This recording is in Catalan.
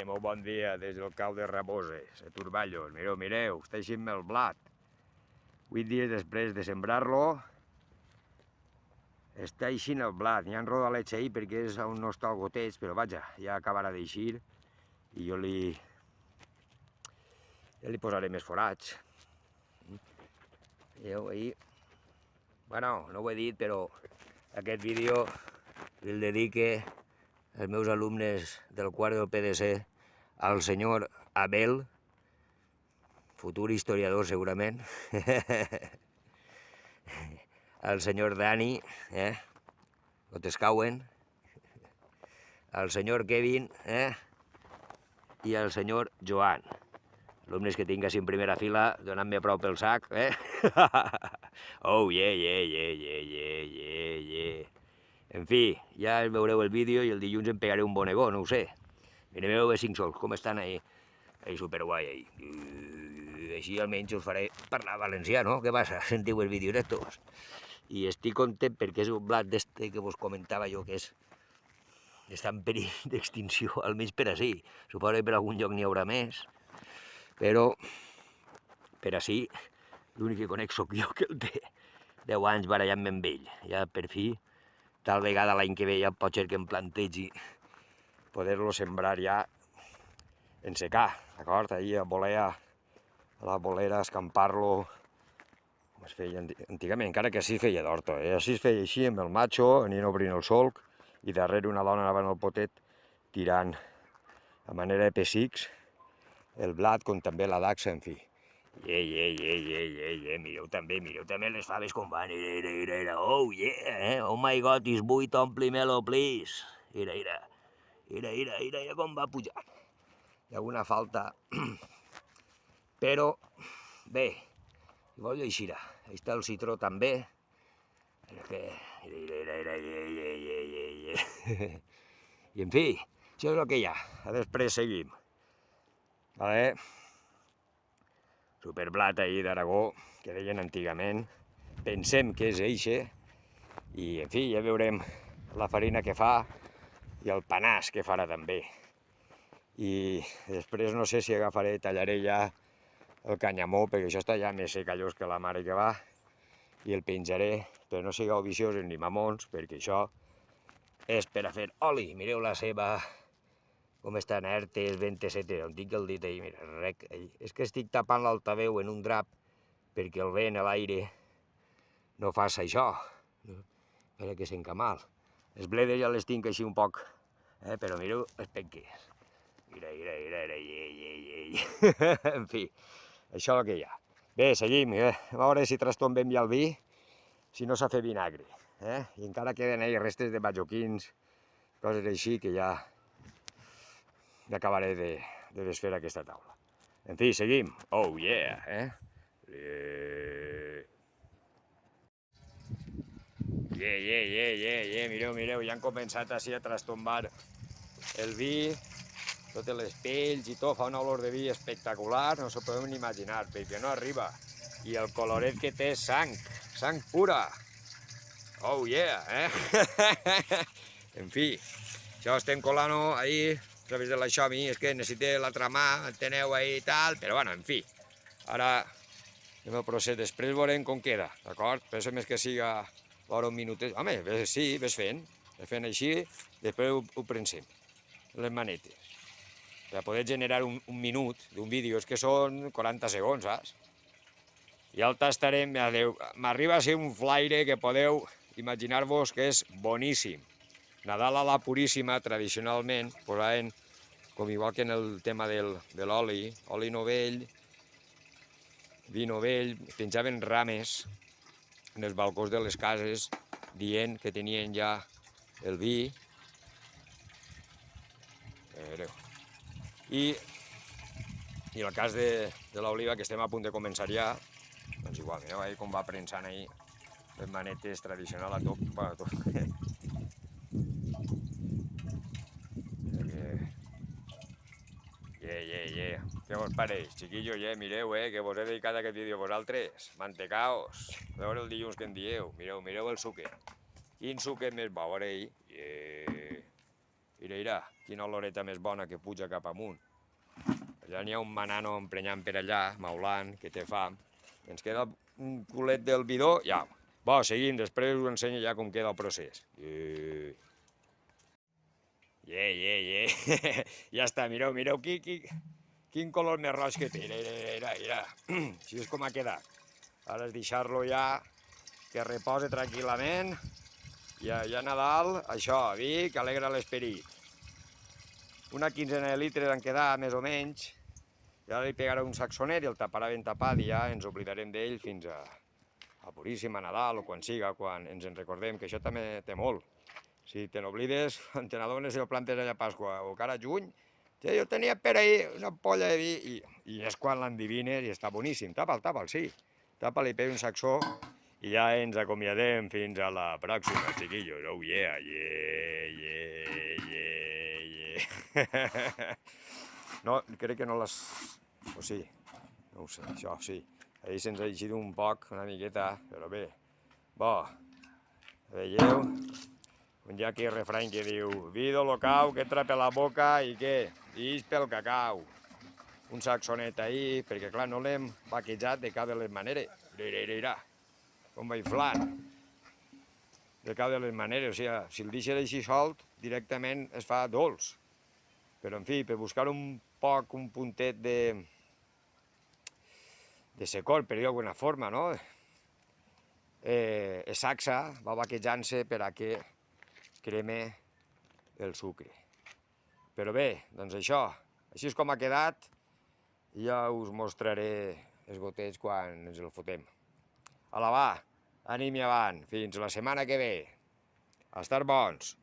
Molt bon dia des del cau de Raboses, a Turballos. Mireu, està eixint el blat. 8 dies després de sembrar-lo, està eixint el blat. N'hi ha rodalets ahir perquè és on no està el goteig, però vaja, ja acabarà d'eixir i jo li posaré més forats. Veieu, ahir... Bueno, no ho he dit, però aquest vídeo el dedique als meus alumnes del quart del PDC, al senyor Abel, futur historiador segurament, al senyor Dani, Otescauen, al senyor Kevin i al senyor Joan. Alumnes que tinc així en primera fila, donant-me a prop el sac. Oh, En fi, ja veureu el vídeo i el dilluns em pegaré un bonegó, no ho sé. Mireu els 5 sols, com estan ahí. Ahí superguai, ahí. Així almenys us faré parlar valencià, no? Què passa? Sentiu els vídeos estos? I estic content perquè és un blat d'este que vos comentava jo que està en perill d'extinció, almenys per ací. Suposo que per algun lloc n'hi haurà més, però per ací l'únic que conec sóc jo, que el té 10 anys barallant-me amb ell. Ja per fi, tal vegada l'any que ve ja pot ser que em plantegi poder-lo sembrar ja en secà, d'acord? Ahir a la bolera, escampar-lo, com es feia antigament, encara que així feia d'horta, així es feia així amb el macho, anien obrint el solc, i darrere una dona anava en el potet tirant a manera de pessics el blat, com també la daxa, en fi. Mireu també les faves com van, oh my god, is buit, ompli-me-lo, please. Mira com va pujant. Hi ha alguna falta, però bé, igual jo eixirà. Ahí està el citró també. I en fi, això és el que hi ha. Després seguim. Vale? Superblat ahir d'Aragó, que deien antigament. Pensem que és eixe. I, en fi, ja veurem la farina que fa i el panàs que farà també. I després no sé si tallaré ja el canyamó, perquè això està ja més secallós que la mare que va, i el penjaré, però no sigueu viciosos ni mamons, perquè això és per a fer oli. Mireu la ceba, com estan ertes, ben tessetes, on tinc el dit ahir, mira, rec, és que estic tapant l'altaveu en un drap perquè el vent a l'aire no faci això, espera que s'encamal. Les bledes ja les tinc així un poc, però mireu les penques. Mira, en fi, això és el que hi ha. Bé, seguim, a veure si trastombem ja el vi, si no s'ha fet vinagre, i encara queden ahí restes de bajoquins, coses així que ja acabaré de desfer aquesta taula. En fi, seguim. Oh, yeah, Mireu, ja han començat així a trastombar el vi, totes les pells i tot, fa una olor de vi espectacular, no s'ho podem ni imaginar, perquè no arriba. I el coloret que té és sang pura. Oh, yeah, En fi, això estem colant-ho ahir, a través de la Xiaomi, és que necessité l'altra mà, enteneu ahir i tal, però bueno, en fi. Ara anem al procés, després veurem com queda, d'acord? Pensa més que siga l'hora un minutet. Home, sí, ves fent així, després ho prensem, les manetes. Per poder generar un minut d'un vídeo, és que són 40 segons, saps? I el tastarem, m'arriba a ser un flaire que podeu imaginar-vos que és boníssim. Nadal a la Puríssima, tradicionalment, posaven, com igual que en el tema de l'oli, oli novell, vi novell, penjaven rames en els balcons de les cases, dient que tenien ja el vi. I el cas de l'oliva, que estem a punt de començar ja, doncs igual, mireu ahir com va prensant ahir les manetes tradicional a tot. Què vos pareix, xiquillos? Mireu, que vos he dedicat aquest vídeo a vosaltres. Mantecaos. A veure el dilluns que em dieu. Mireu el suquet. Quin suquet més bo, a veure ahir. mira, quina oloreta més bona que puja cap amunt. Allà n'hi ha un manano emprenyant per allà, maulant, que té fam. Ens queda un culet del bidó, ja. Bo, seguim, després us ensenyo ja com queda el procés. Ja està, mireu, quin color més roig que té, mira. Així és com ha quedat. Ara és deixar-lo ja que repose tranquil·lament. I ja a Nadal, això, vi que alegra l'esperit. Una quinzena de litres han quedat, més o menys. I ara li pegaré un saxonet i el taparà ben tapat i ja ens oblidarem d'ell fins a Puríssima, Nadal o quan siga, quan ens en recordem, que això també té molt. Si te n'oblides, quan te n'adones si el plantes allà a Pasqua o cara a juny, jo tenia per ahir una ampolla de vi i és quan l'endivines i està boníssim. Tapa'l, sí. Tapa'l i pega un saxó i ja ens acomiadem fins a la pròxima, chiquillos. Oh yeah. No, crec que no les... O sí, no ho sé, això sí. Ahir se'ns ha eixit un poc, una miqueta, però bé. Bo, veieu? Hi ha aquí el refrany que diu «Vido lo cau, que trape la boca i què? Ix pel cacau». Un saxonet ahí, perquè clar, no l'hem vaquejat de cap de les maneres. Mira, com va inflant. De cap de les maneres, o sigui, si el deixes així solt, directament es fa dolç. Però, en fi, per buscar un puntet de secor, per dir d'alguna forma, no? El saxa va vaquejant-se per a que creme el sucre. Però bé, doncs això, així és com ha quedat, i ja us mostraré els gotets quan ens el fotem. Ala, va, ànim i avant, fins la setmana que ve. A estar bons.